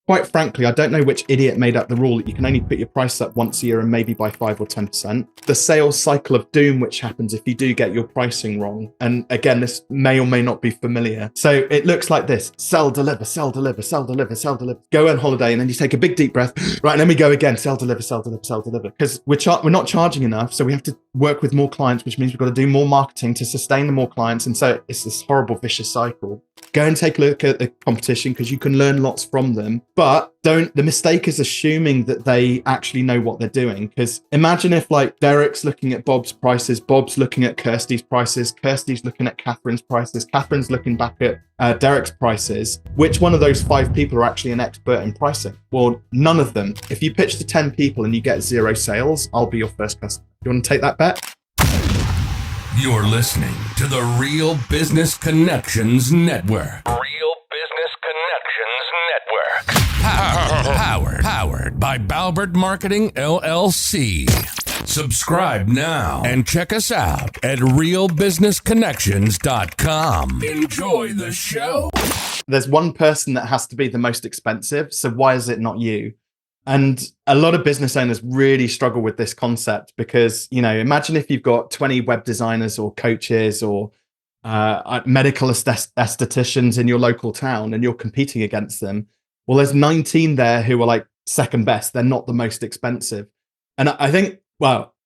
quite frankly, I don't know which idiot made up the rule that you can only put your price up once a year and maybe by 5 or 10%. The sales cycle of doom, which happens if you do get your pricing wrong. And again, this may or may not be familiar. So it looks like this: sell, deliver, sell, deliver, sell, deliver, sell, deliver. Go on holiday, and then you take a big deep breath. Right, and then we go again: sell, deliver, sell, deliver, sell, deliver. Because we're not charging enough, so we have to work with more clients, which means we've got to do more marketing to sustain the more clients. And so it's this horrible vicious cycle. Go and take a look at the competition because you can learn lots from them. But the mistake is assuming that they actually know what they're doing. Because imagine if like Derek's looking at Bob's prices, Bob's looking at Kirsty's prices, Kirsty's looking at Catherine's prices, Catherine's looking back at Derek's prices. Which one of those 5 people are actually an expert in pricing? Well, none of them. If you pitch to 10 people and you get 0 sales, I'll be your first customer. You want to take that bet? You're listening to the Real Business Connections Network. Real Business Connections Network. Powered by Balbert Marketing, LLC. Subscribe now and check us out at realbusinessconnections.com. Enjoy the show. There's one person that has to be the most expensive. So why is it not you? And a lot of business owners really struggle with this concept because, imagine if you've got 20 web designers or coaches or medical estheticians in your local town and you're competing against them. Well, there's 19 there who are like second best. They're not the most expensive. And I think,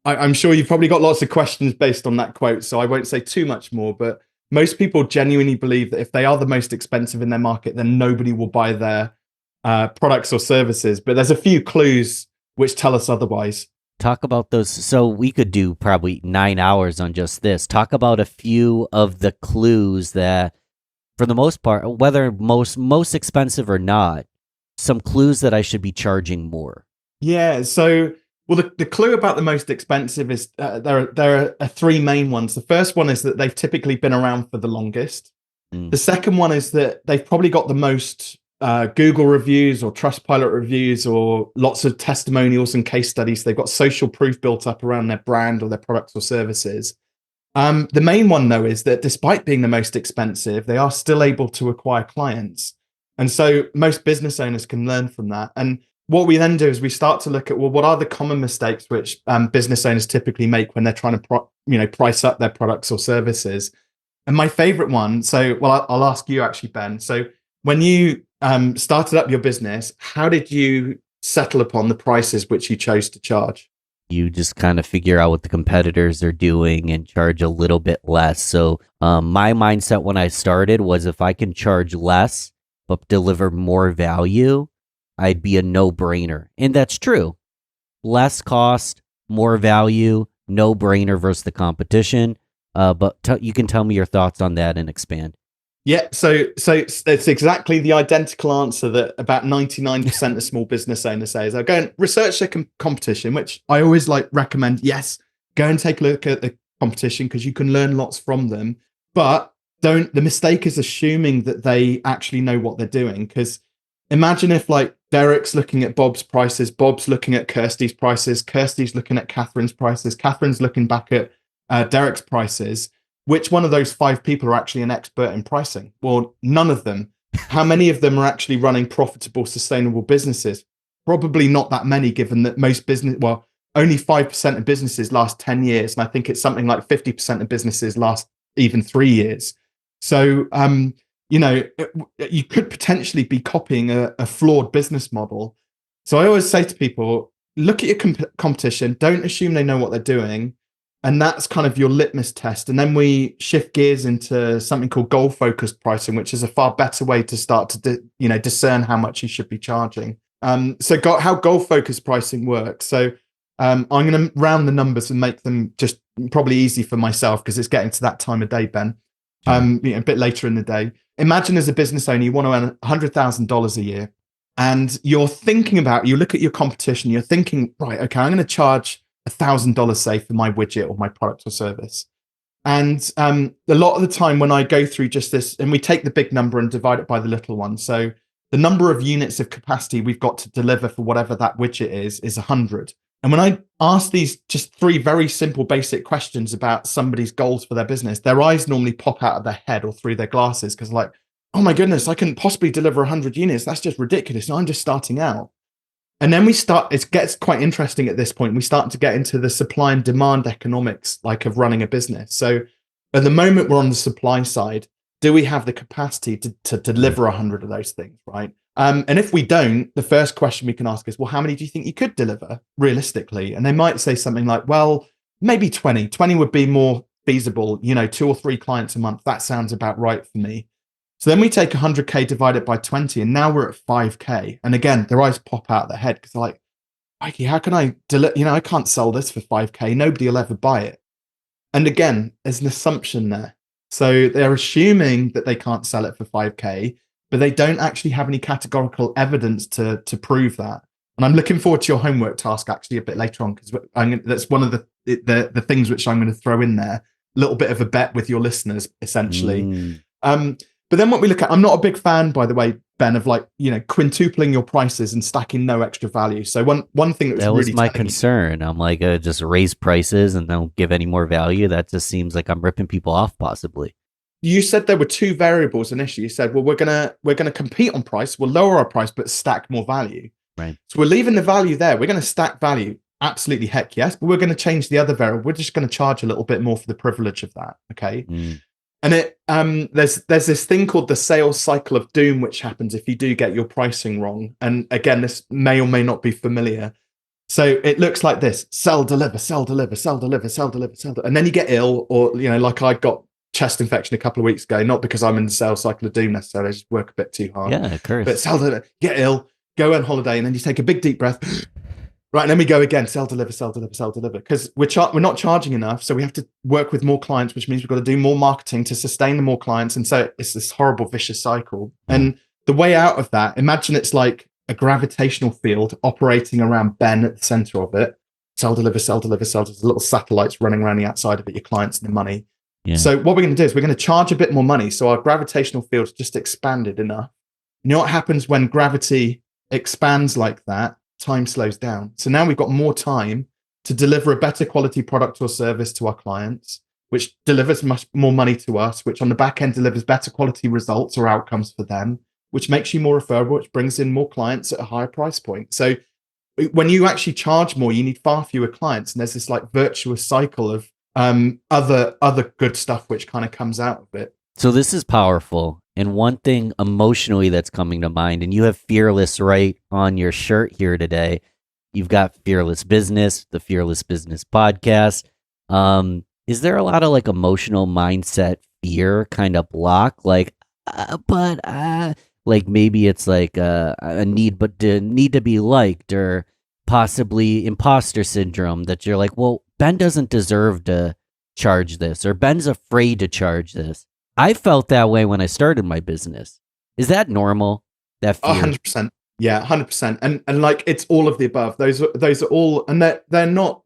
I'm sure you've probably got lots of questions based on that quote, so I won't say too much more, but most people genuinely believe that if they are the most expensive in their market, then nobody will buy their products or services. But there's a few clues which tell us otherwise. Talk about those. So we could do probably 9 hours on just this. Talk about a few of the clues that, for the most part, whether most expensive or not, some clues that I should be charging more. Yeah. So, the clue about the most expensive is there are 3 main ones. The first one is that they've typically been around for the longest. The second one is that they've probably got the most Google reviews or Trustpilot reviews or lots of testimonials and case studies. They've got social proof built up around their brand or their products or services. The main one, though, is that despite being the most expensive, they are still able to acquire clients. And so most business owners can learn from that. And what we then do is we start to look at, what are the common mistakes which business owners typically make when they're trying to price up their products or services. And my favorite one, I'll ask you actually, Ben. So when you started up your business, how did you settle upon the prices which you chose to charge? You just kind of figure out what the competitors are doing and charge a little bit less. So my mindset when I started was if I can charge less but deliver more value, I'd be a no-brainer. And that's true. Less cost, more value, no-brainer versus the competition. But you can tell me your thoughts on that and expand. Yeah, so it's exactly the identical answer that about 99% of small business owners say is go and research their competition, which I always recommend. Yes, go and take a look at the competition because you can learn lots from them. But the mistake is assuming that they actually know what they're doing. Because imagine if like Derek's looking at Bob's prices, Bob's looking at Kirsty's prices, Kirsty's looking at Catherine's prices, Catherine's looking back at Derek's prices. Which one of those 5 people are actually an expert in pricing? Well, none of them. How many of them are actually running profitable, sustainable businesses? Probably not that many, given that only 5% of businesses last 10 years. And I think it's something like 50% of businesses last even 3 years. So, you could potentially be copying a flawed business model. So I always say to people, look at your competition. Don't assume they know what they're doing. And that's kind of your litmus test. And then we shift gears into something called goal-focused pricing, which is a far better way to start to discern how much you should be charging. How goal-focused pricing works. So I'm going to round the numbers and make them just probably easy for myself because it's getting to that time of day, Ben. A bit later in the day. Imagine as a business owner, you want to earn $100,000 a year. And you look at your competition, you're thinking, right, okay, I'm going to charge $1,000 say for my widget or my product or service. And a lot of the time when I go through just this, and we take the big number and divide it by the little one. So the number of units of capacity we've got to deliver for whatever that widget is 100. And when I ask these just 3 very simple basic questions about somebody's goals for their business, their eyes normally pop out of their head or through their glasses because oh my goodness, I couldn't possibly deliver 100 units. That's just ridiculous. No, I'm just starting out. And then it gets quite interesting at this point. We start to get into the supply and demand economics, like of running a business. So at the moment, we're on the supply side. Do we have the capacity to deliver 100 of those things, right? And if we don't, the first question we can ask is, well, how many do you think you could deliver realistically? And they might say something like, well, maybe 20. 20 would be more feasible, 2 or 3 clients a month. That sounds about right for me. So then we take 100K divided by 20, and now we're at 5K. And again, their eyes pop out of their head because they're like, Mikey, how can I I can't sell this for 5K. Nobody will ever buy it. And again, there's an assumption there. So they're assuming that they can't sell it for 5K, but they don't actually have any categorical evidence to prove that. And I'm looking forward to your homework task actually a bit later on, because that's one of the things which I'm going to throw in there. A little bit of a bet with your listeners, essentially. But then what we look at, I'm not a big fan, by the way, Ben, of quintupling your prices and stacking no extra value. So one thing that was really my concern. I'm like, just raise prices and don't give any more value. That just seems like I'm ripping people off, possibly. You said there were 2 variables initially. You said, well, we're gonna compete on price. We'll lower our price, but stack more value. Right. So we're leaving the value there. We're going to stack value. Absolutely, heck yes. But we're going to change the other variable. We're just going to charge a little bit more for the privilege of that. Okay. And there's this thing called the sales cycle of doom, which happens if you do get your pricing wrong. And again, this may or may not be familiar. So it looks like this: sell, deliver, sell, deliver, sell, deliver, sell, deliver, sell, and then you get ill, or like I got chest infection a couple of weeks ago, not because I'm in the sales cycle of doom necessarily. I just work a bit too hard. Yeah, of course. But sell, deliver, get ill, go on holiday, and then you take a big deep breath. Right, and then we go again, sell, deliver, sell, deliver, sell, deliver, because we're not charging enough, so we have to work with more clients, which means we've got to do more marketing to sustain the more clients, and so it's this horrible vicious cycle. And the way out of that, imagine it's like a gravitational field operating around Ben at the center of it. Sell, deliver, sell, deliver, sell. There's little satellites running around the outside of it, your clients and the money. Yeah. So what we're going to do is we're going to charge a bit more money, so our gravitational field's just expanded enough. You know what happens when gravity expands like that? Time slows down. So now we've got more time to deliver a better quality product or service to our clients, which delivers much more money to us, which on the back end delivers better quality results or outcomes for them, which makes you more referable, which brings in more clients at a higher price point. So when you actually charge more, you need far fewer clients. And there's this like virtuous cycle of other good stuff which kind of comes out of it. So this is powerful. And one thing emotionally that's coming to mind, and you have Fearless right on your shirt here today. You've got Fearless Business, the Fearless Business podcast. Is there a lot of like emotional mindset fear kind of block? Like, like maybe it's like a need, but the need to be liked, or possibly imposter syndrome that you're like, well, Ben doesn't deserve to charge this, or Ben's afraid to charge this. I felt that way when I started my business. Is that normal? That fear? 100%. Yeah, 100%. And like, it's all of the above. Those are all, and they're not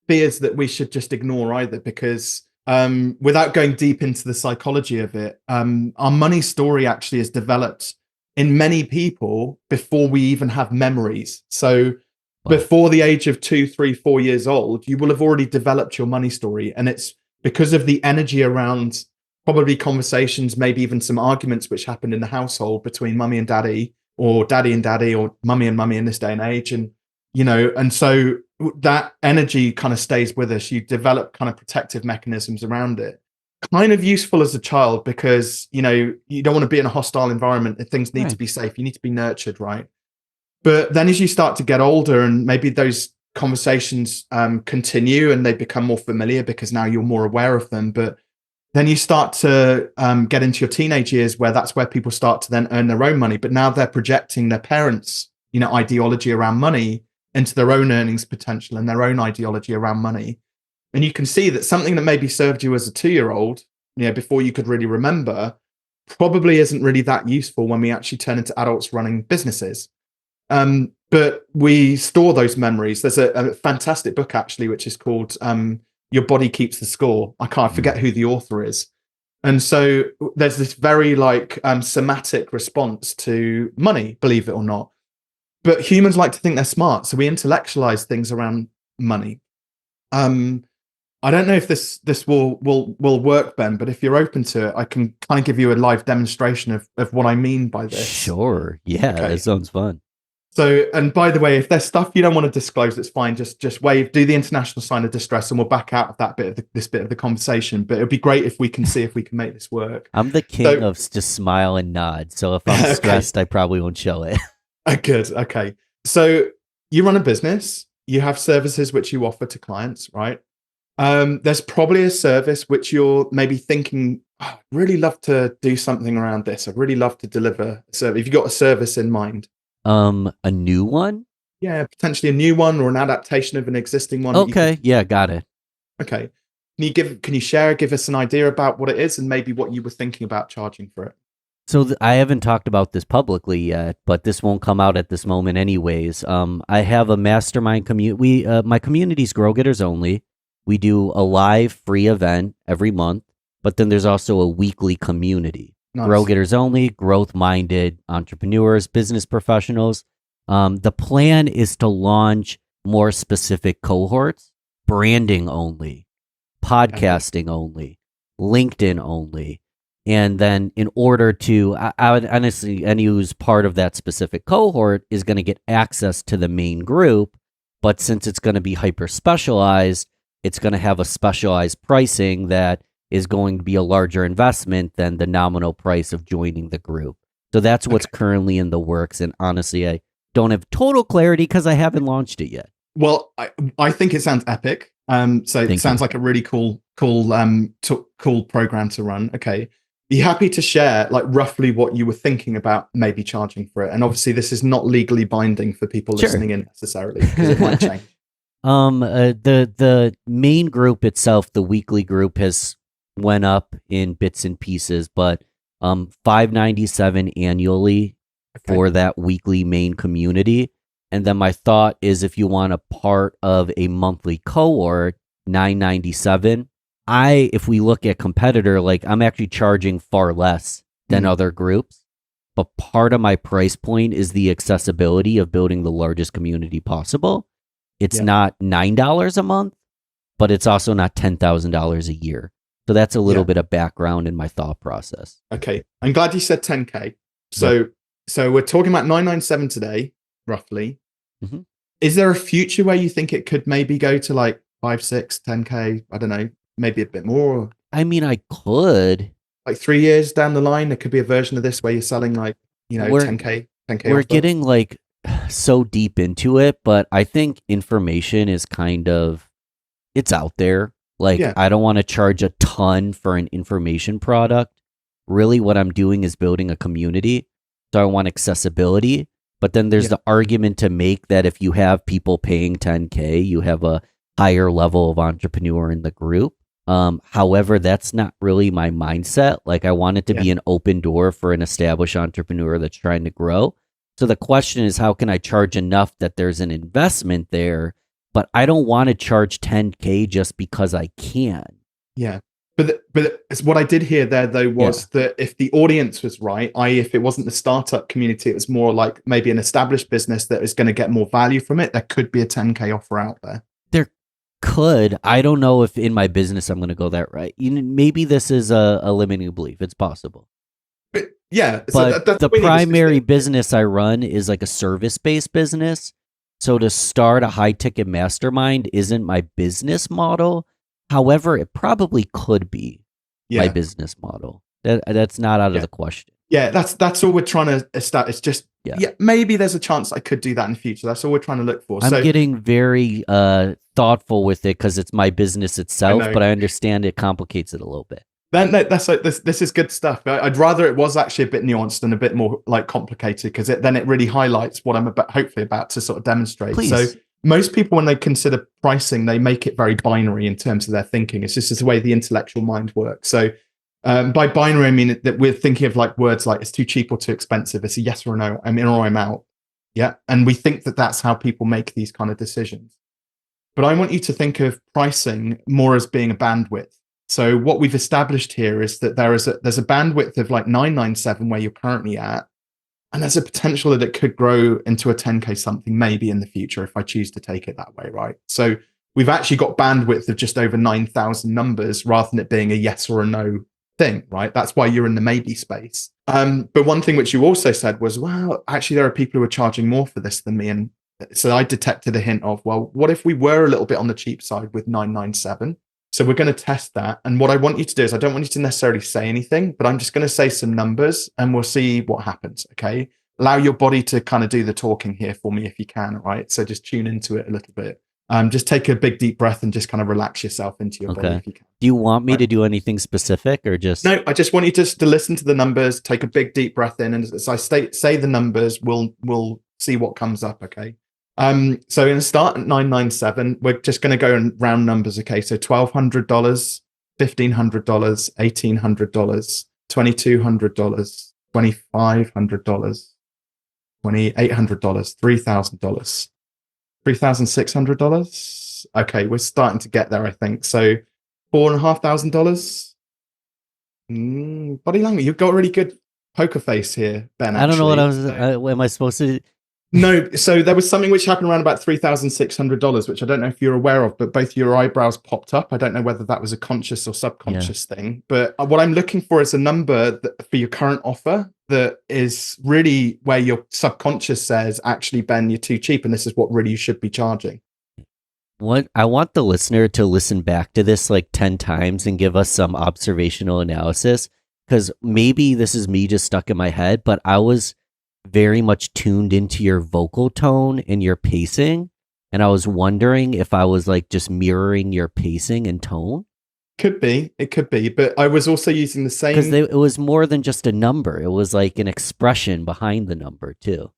fears that we should just ignore either, because without going deep into the psychology of it, our money story actually is developed in many people before we even have memories. So before the age of 2, 3, 4 years old, you will have already developed your money story. And it's because of the energy around probably conversations, maybe even some arguments which happened in the household between mummy and daddy, or daddy and daddy, or mummy and mummy in this day and age. And, and so that energy kind of stays with us. You develop kind of protective mechanisms around it. Kind of useful as a child, because, you don't want to be in a hostile environment. Things need to be safe. You need to be nurtured, right? But then as you start to get older, and maybe those conversations continue and they become more familiar because now you're more aware of them. But then you start to get into your teenage years, where that's where people start to then earn their own money. But now they're projecting their parents' ideology around money into their own earnings potential and their own ideology around money. And you can see that something that maybe served you as a 2-year-old, before you could really remember, probably isn't really that useful when we actually turn into adults running businesses. But we store those memories. There's a fantastic book actually, which is called Your Body Keeps the Score. I forget who the author is. And so there's this very somatic response to money, believe it or not. But humans like to think they're smart. So we intellectualize things around money. I don't know if this will work, Ben, but if you're open to it, I can kind of give you a live demonstration of what I mean by this. Sure. Yeah, Okay. that sounds fun. So, and by the way, if there's stuff you don't want to disclose, it's fine. Just wave, do the international sign of distress, and we'll back out of that bit of this bit of the conversation. But it'd be great if we can see if we can make this work. I'm the king of just smile and nod. So if I'm stressed, I probably won't show it. Good. Okay. So you run a business. You have services which you offer to clients, right? There's probably a service which you're maybe thinking, oh, I'd really love to do something around this. I'd really love to deliver a service. If you've got a service in mind. A new one? Yeah, potentially a new one or an adaptation of an existing one. Okay, yeah, got it. Okay. Can you give us an idea about what it is and maybe what you were thinking about charging for it? So I haven't talked about this publicly yet, but this won't come out at this moment anyways. I have a mastermind community. My community's Grow Getters Only. We do a live free event every month, but then there's also a weekly community. Nice. Grow Getters Only, growth-minded entrepreneurs, business professionals. The plan is to launch more specific cohorts, branding only, podcasting only, LinkedIn only. And then in order to, I would honestly, any who's part of that specific cohort is going to get access to the main group. But since it's going to be hyper-specialized, it's going to have a specialized pricing that is going to be a larger investment than the nominal price of joining the group. So that's what's currently in the works. And honestly, I don't have total clarity because I haven't launched it yet. Well, I think it sounds epic. So it sounds like a really cool program to run. Okay. Be happy to share like roughly what you were thinking about maybe charging for it. And obviously this is not legally binding for people listening in necessarily because it might change. The main group itself, the weekly group, has went up in bits and pieces, but $597 annually for that weekly main community. And then my thought is if you want a part of a monthly cohort, $997. If we look at competitor, like I'm actually charging far less than other groups, but part of my price point is the accessibility of building the largest community possible. It's not $9 a month, but it's also not $10,000 a year. So that's a little bit of background in my thought process. Okay. I'm glad you said 10K. So we're talking about 997 today, roughly. Mm-hmm. Is there a future where you think it could maybe go to like 5, 6, 10K? I don't know, maybe a bit more. I mean, I could. Like 3 years down the line, there could be a version of this where you're selling like, 10K. We're offer. Getting like so deep into it, but I think information is kind of, it's out there. Like, I don't want to charge a ton for an information product. Really, what I'm doing is building a community. So I want accessibility. But then there's the argument to make that if you have people paying 10K, you have a higher level of entrepreneur in the group. However, that's not really my mindset. Like, I want it to be an open door for an established entrepreneur that's trying to grow. So the question is, how can I charge enough that there's an investment there? But I don't want to charge 10K just because I can. Yeah. But what I did hear there, though, was that if the audience was right, i.e. if it wasn't the startup community, it was more like maybe an established business that is going to get more value from it, there could be a 10K offer out there. There could. I don't know if in my business I'm going to go that right. Maybe this is a limiting belief. It's possible. But yeah. But that's the primary business I run is like a service-based business. So to start a high-ticket mastermind isn't my business model. However, it probably could be my business model. That's not out of the question. Yeah, that's all we're trying to establish. It's just maybe there's a chance I could do that in the future. That's all we're trying to look for. I'm getting very thoughtful with it because it's my business itself, but I understand it complicates it a little bit. This is good stuff. I'd rather it was actually a bit nuanced and a bit more like complicated because then it really highlights what I'm hopefully about to sort of demonstrate. Please. So most people, when they consider pricing, they make it very binary in terms of their thinking. It's just the way the intellectual mind works. So by binary, I mean that we're thinking of like words like it's too cheap or too expensive. It's a yes or a no. I'm in or I'm out. Yeah. And we think that that's how people make these kind of decisions. But I want you to think of pricing more as being a bandwidth. So what we've established here is that there's a bandwidth of like 997 where you're currently at. And there's a potential that it could grow into a 10K something maybe in the future if I choose to take it that way, right? So we've actually got bandwidth of just over 9,000 numbers rather than it being a yes or a no thing, right? That's why you're in the maybe space. But one thing which you also said was, well, actually there are people who are charging more for this than me. And so I detected a hint of, well, what if we were a little bit on the cheap side with 997? So we're going to test that. And what I want you to do is, I don't want you to necessarily say anything, but I'm just going to say some numbers and we'll see what happens. Okay. Allow your body to kind of do the talking here for me if you can. Right. So just tune into it a little bit. Just take a big deep breath and just kind of relax yourself into your body if you can. Do you want me to do anything specific or just? No, I just want you to listen to the numbers, take a big deep breath in. And as I say the numbers, we'll see what comes up. Okay. So in a start at 997, we're just going to go in round numbers. Okay. So $1,200, $1,500, $1,800, $2,200, $2,500, $2,800, $3,000. $3,600. Okay, we're starting to get there, I think. So $4,500. Body language. You've got a really good poker face here, Ben. I don't know what I was. Am I supposed to? No. So there was something which happened around about $3,600, which I don't know if you're aware of, but both your eyebrows popped up. I don't know whether that was a conscious or subconscious thing. But what I'm looking for is a number for your current offer that is really where your subconscious says, actually, Ben, you're too cheap, and this is what really you should be charging. What I want the listener to listen back to this like 10 times and give us some observational analysis, because maybe this is me just stuck in my head, but I was very much tuned into your vocal tone and your pacing, and I was wondering if I was like just mirroring your pacing and tone. It could be, but I was also using the same, because it was more than just a number. It was like an expression behind the number too.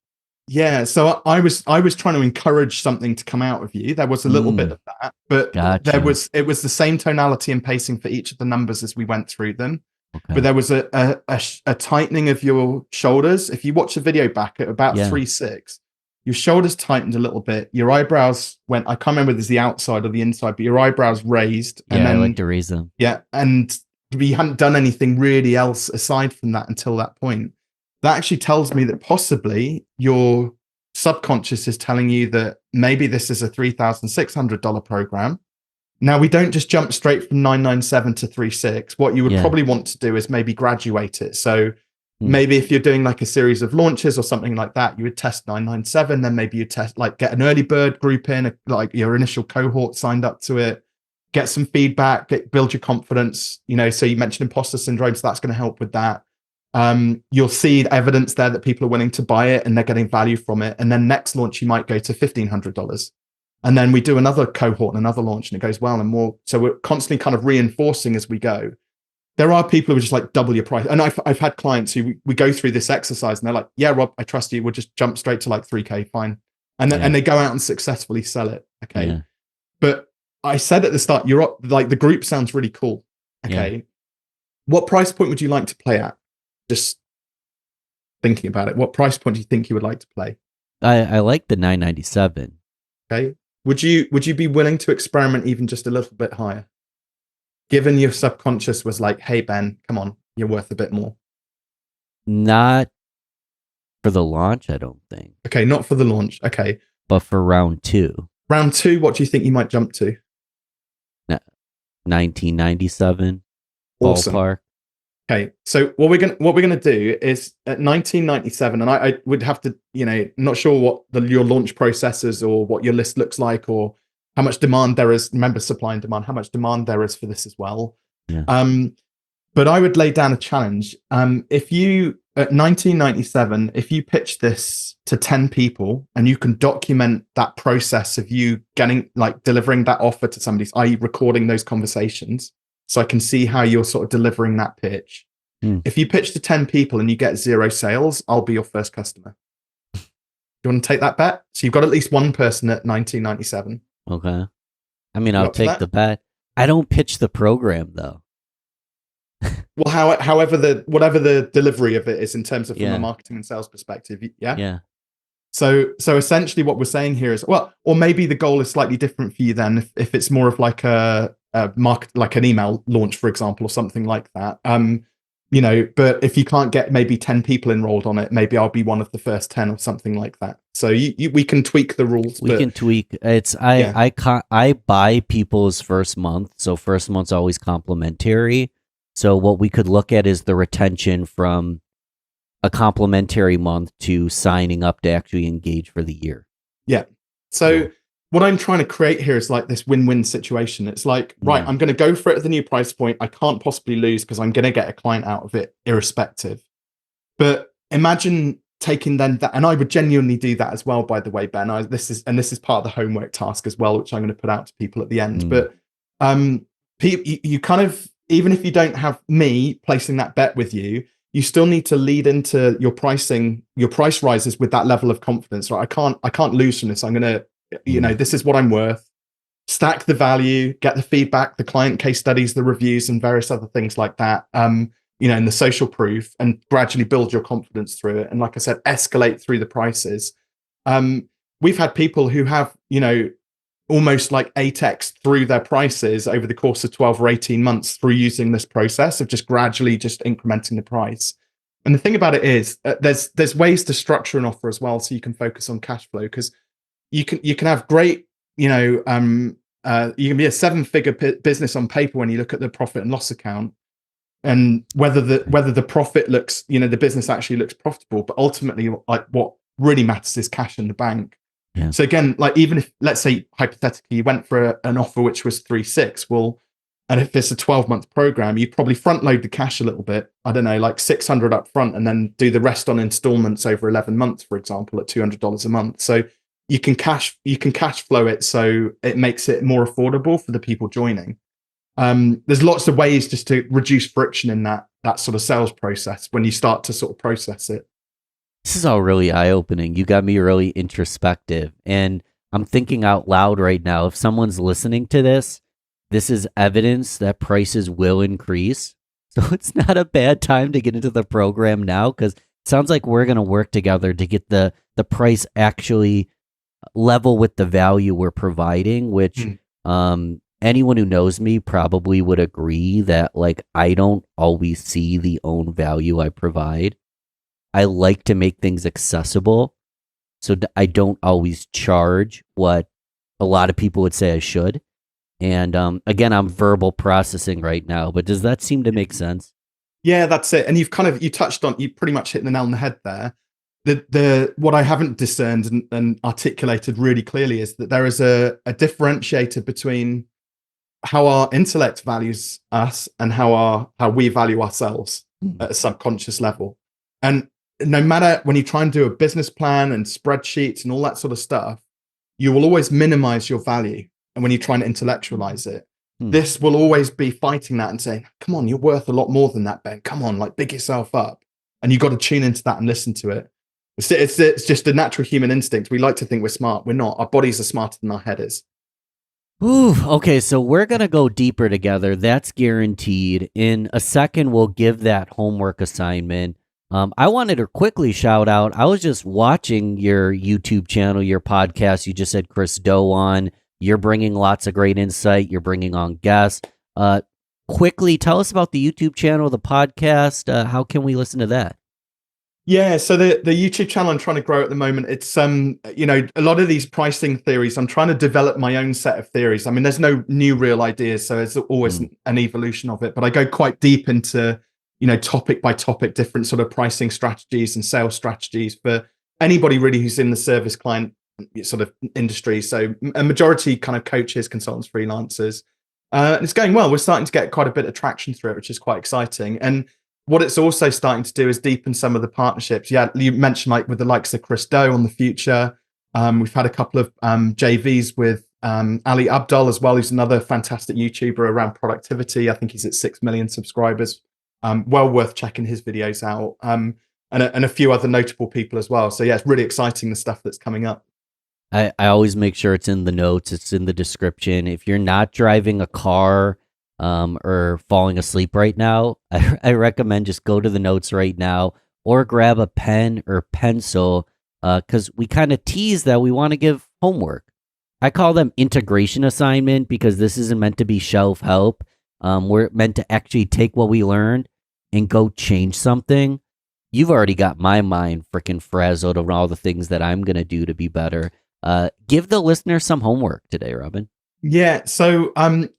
Yeah, so I was trying to encourage something to come out of you. There was a little bit of that, but Gotcha. it was the same tonality and pacing for each of the numbers as we went through them. Okay. But there was a tightening of your shoulders. If you watch the video back at about 3.6, your shoulders tightened a little bit. Your eyebrows went, I can't remember if it's the outside or the inside, but your eyebrows raised. Yeah, and then, I like to raise them. Yeah, and we hadn't done anything really else aside from that until that point. That actually tells me that possibly your subconscious is telling you that maybe this is a $3,600 program. Now, we don't just jump straight from 997 to 3.6. What you would probably want to do is maybe graduate it. So maybe if you're doing like a series of launches or something like that, you would test 997, then maybe you test, like, get an early bird group in, like your initial cohort signed up to it, get some feedback, build your confidence. So you mentioned imposter syndrome, so that's going to help with that. You'll see evidence there that people are willing to buy it and they're getting value from it. And then next launch, you might go to $1,500. And then we do another cohort and another launch and it goes well and more. So we're constantly kind of reinforcing as we go. There are people who are just like double your price. And I've had clients who we go through this exercise and they're like, yeah, Rob, I trust you. We'll just jump straight to like 3K, fine. And then and they go out and successfully sell it. Okay. Yeah. But I said at the start, you're up, like, the group sounds really cool. Okay. Yeah. What price point would you like to play at? Just thinking about it. What price point do you think you would like to play? I like the 997. Okay. Would you be willing to experiment even just a little bit higher? Given your subconscious was like, hey, Ben, come on, you're worth a bit more. Not for the launch, I don't think. Okay, not for the launch. Okay. But for round 2. Round 2, what do you think you might jump to? 1997. Awesome. Ballpark. Okay, so what we're gonna do is at 1997, and I would have to, not sure what your launch process is or what your list looks like or how much demand there is. Remember, supply and demand, how much demand there is for this as well. Yeah. But I would lay down a challenge. If you at 1997, if you pitch this to 10 people and you can document that process of you delivering that offer to somebody, i.e., recording those conversations. So I can see how you're sort of delivering that pitch. If you pitch to 10 people and you get 0 sales, I'll be your first customer. You want to take that bet? So you've got at least one person at 1997. Okay. I mean, I'll take the bet. I don't pitch the program though. Well, whatever the delivery of it is in terms of from a marketing and sales perspective. Yeah. Yeah. So essentially what we're saying here is, well, or maybe the goal is slightly different for you then if it's more of like a market, like an email launch, for example, or something like that. But if you can't get maybe 10 people enrolled on it, maybe I'll be one of the first 10 or something like that. So we can tweak the rules. We can tweak. I buy people's first month. So first month's always complimentary. So what we could look at is the retention from a complimentary month to signing up to actually engage for the year. Yeah. So what I'm trying to create here is like this win-win situation. It's like, right, I'm going to go for it at the new price point. I can't possibly lose because I'm going to get a client out of it irrespective. But imagine taking then that, and I would genuinely do that as well, by the way, Ben. This is part of the homework task as well, which I'm going to put out to people at the end. But you kind of, even if you don't have me placing that bet with you, you still need to lead into your pricing, your price rises with that level of confidence, right? I can't lose from this. I'm going to, this is what I'm worth. Stack the value, get the feedback, the client case studies, the reviews, and various other things like that. And the social proof, and gradually build your confidence through it. And like I said, escalate through the prices. We've had people who have, almost like 8x through their prices over the course of 12 or 18 months through using this process of just gradually just incrementing the price. And the thing about it is there's ways to structure an offer as well, so you can focus on cash flow, because you can have great, you can be a 7-figure business on paper when you look at the profit and loss account, and whether the profit looks, the business actually looks profitable, but ultimately like what really matters is cash in the bank. Yeah. So again, like even if, let's say hypothetically, you went for an offer which was 3.6, well, and if it's a 12-month program, you'd probably front load the cash a little bit. I don't know, like 600 up front, and then do the rest on installments over 11 months, for example, at $200 a month. So you can cash flow it, so it makes it more affordable for the people joining. There's lots of ways just to reduce friction in that sort of sales process when you start to sort of process it. This is all really eye-opening. You got me really introspective. And I'm thinking out loud right now. If someone's listening to this, this is evidence that prices will increase. So it's not a bad time to get into the program now, because it sounds like we're going to work together to get the price actually level with the value we're providing, which anyone who knows me probably would agree that like I don't always see the own value I provide. I like to make things accessible, so I don't always charge what a lot of people would say I should. And again, I'm verbal processing right now, but does that seem to make sense? Yeah, that's it. And you pretty much hit the nail on the head there. What I haven't discerned and articulated really clearly is that there is a differentiator between how our intellect values us and how we value ourselves at a subconscious level. And no matter when you try and do a business plan and spreadsheets and all that sort of stuff, you will always minimize your value. And when you try and intellectualize it, this will always be fighting that and saying, come on, you're worth a lot more than that, Ben. Come on, like big yourself up. And you've got to tune into that and listen to it. It's just a natural human instinct. We like to think we're smart. We're not. Our bodies are smarter than our head is. Ooh, okay, so we're going to go deeper together. That's guaranteed. In a second, we'll give that homework assignment. I wanted to quickly shout out, I was just watching your YouTube channel, your podcast. You just had Chris Doe on. You're bringing lots of great insight. You're bringing on guests. Quickly, tell us about the YouTube channel, the podcast. How can we listen to that? Yeah, so the YouTube channel I'm trying to grow at the moment, it's a lot of these pricing theories, I'm trying to develop my own set of theories. I mean, there's no new real ideas, so it's always an evolution of it, but I go quite deep into, topic by topic, different sort of pricing strategies and sales strategies for anybody really who's in the service client sort of industry. So a majority kind of coaches, consultants, freelancers. And it's going well. We're starting to get quite a bit of traction through it, which is quite exciting. And what it's also starting to do is deepen some of the partnerships. Yeah, you mentioned like with the likes of Chris Doe on the future. We've had a couple of JVs with Ali Abdul as well, who's another fantastic YouTuber around productivity. I think he's at 6 million subscribers. Well worth checking his videos out. And a few other notable people as well. So yeah, it's really exciting, the stuff that's coming up. I always make sure it's in the notes. It's in the description. If you're not driving a car or falling asleep right now, I recommend just go to the notes right now or grab a pen or pencil because we kind of tease that we want to give homework. I call them integration assignment because this isn't meant to be shelf help. We're meant to actually take what we learned and go change something, you've already got my mind freaking frazzled over all the things that I'm going to do to be better. Give the listener some homework today, Robin. Yeah, so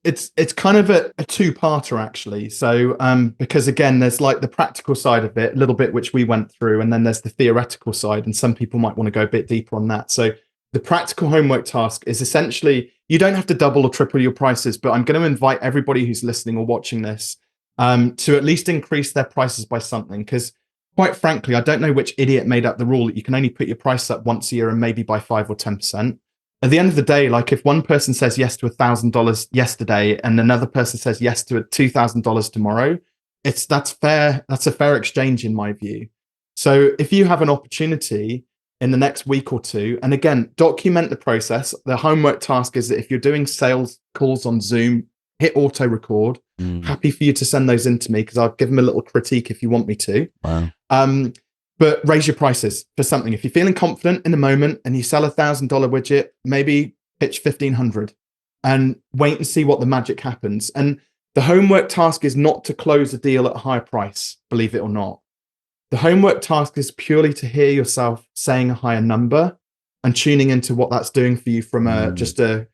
it's kind of a two-parter actually. So because again, there's like the practical side of it, a little bit which we went through, and then there's the theoretical side, and some people might want to go a bit deeper on that. So the practical homework task is essentially you don't have to double or triple your prices, but I'm going to invite everybody who's listening or watching this to at least increase their prices by something. Because quite frankly, I don't know which idiot made up the rule that you can only put your price up once a year and maybe by 5 or 10%. At the end of the day, like if one person says yes to $1,000 yesterday and another person says yes to $2,000 tomorrow, that's fair. That's a fair exchange in my view. So if you have an opportunity in the next week or two, and again, document the process. The homework task is that if you're doing sales calls on Zoom, hit auto record. Happy for you to send those in to me because I'll give them a little critique if you want me to. Wow. But raise your prices for something. If you're feeling confident in the moment and you sell $1,000 widget, maybe pitch 1,500 and wait and see what the magic happens. And the homework task is not to close a deal at a higher price, believe it or not. The homework task is purely to hear yourself saying a higher number and tuning into what that's doing for you from just a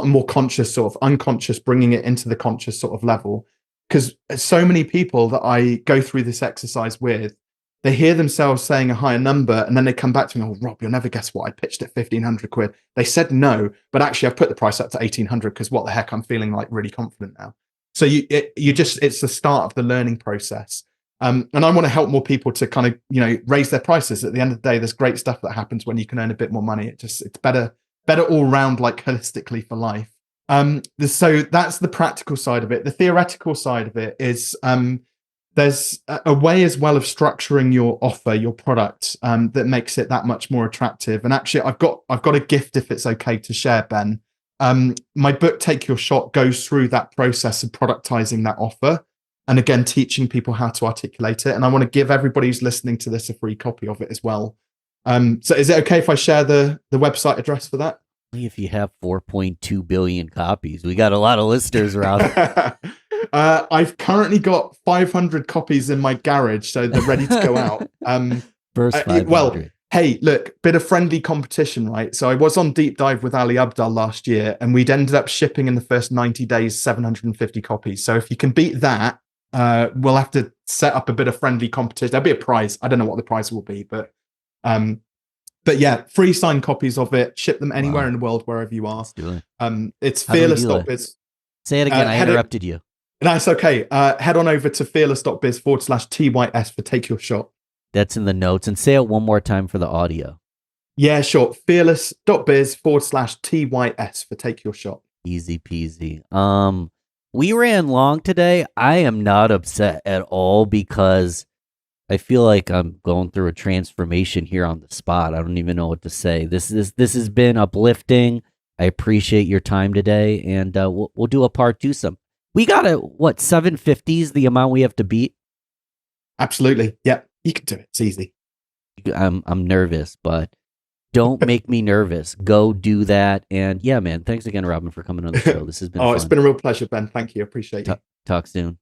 more conscious sort of unconscious, bringing it into the conscious sort of level. Because so many people that I go through this exercise with, they hear themselves saying a higher number and then they come back to me, oh, Rob, you'll never guess what, I pitched at 1,500 quid. They said no, but actually I've put the price up to 1,800 because what the heck, I'm feeling like really confident now. So it's the start of the learning process. And I want to help more people to kind of, raise their prices. At the end of the day, there's great stuff that happens when you can earn a bit more money. It's better all round, like holistically for life. So that's the practical side of it. The theoretical side of it is, there's a way as well of structuring your offer, your product, that makes it that much more attractive. And actually, I've got a gift if it's okay to share, Ben. My book, Take Your Shot, goes through that process of productizing that offer. And again, teaching people how to articulate it. And I want to give everybody who's listening to this a free copy of it as well. So is it okay if I share the website address for that? If you have 4.2 billion copies, we got a lot of listeners around. I've currently got 500 copies in my garage, so they're ready to go out. First 500. Well, hey, look, bit of friendly competition, right? So I was on Deep Dive with Ali Abdal last year, and we'd ended up shipping in the first 90 days 750 copies. So if you can beat that, we'll have to set up a bit of friendly competition. There'll be a prize. I don't know what the prize will be, but yeah, free signed copies of it. Ship them anywhere in the world, wherever you are. Let's do it. It's fearless.biz. Say it again. I interrupted you. That's okay. Head on over to fearless.biz/TYS for Take Your Shot. That's in the notes. And say it one more time for the audio. Yeah, sure. Fearless.biz/TYS for Take Your Shot. Easy peasy. We ran long today. I am not upset at all because I feel like I'm going through a transformation here on the spot. I don't even know what to say. This has been uplifting. I appreciate your time today, and we'll do a part 2 some. We got 750 is the amount we have to beat? Absolutely. Yeah, you can do it. It's easy. I'm nervous, but don't make me nervous. Go do that. And yeah, man, thanks again, Robin, for coming on the show. This has been fun. It's been a real pleasure, Ben. Thank you. Appreciate it. Talk soon.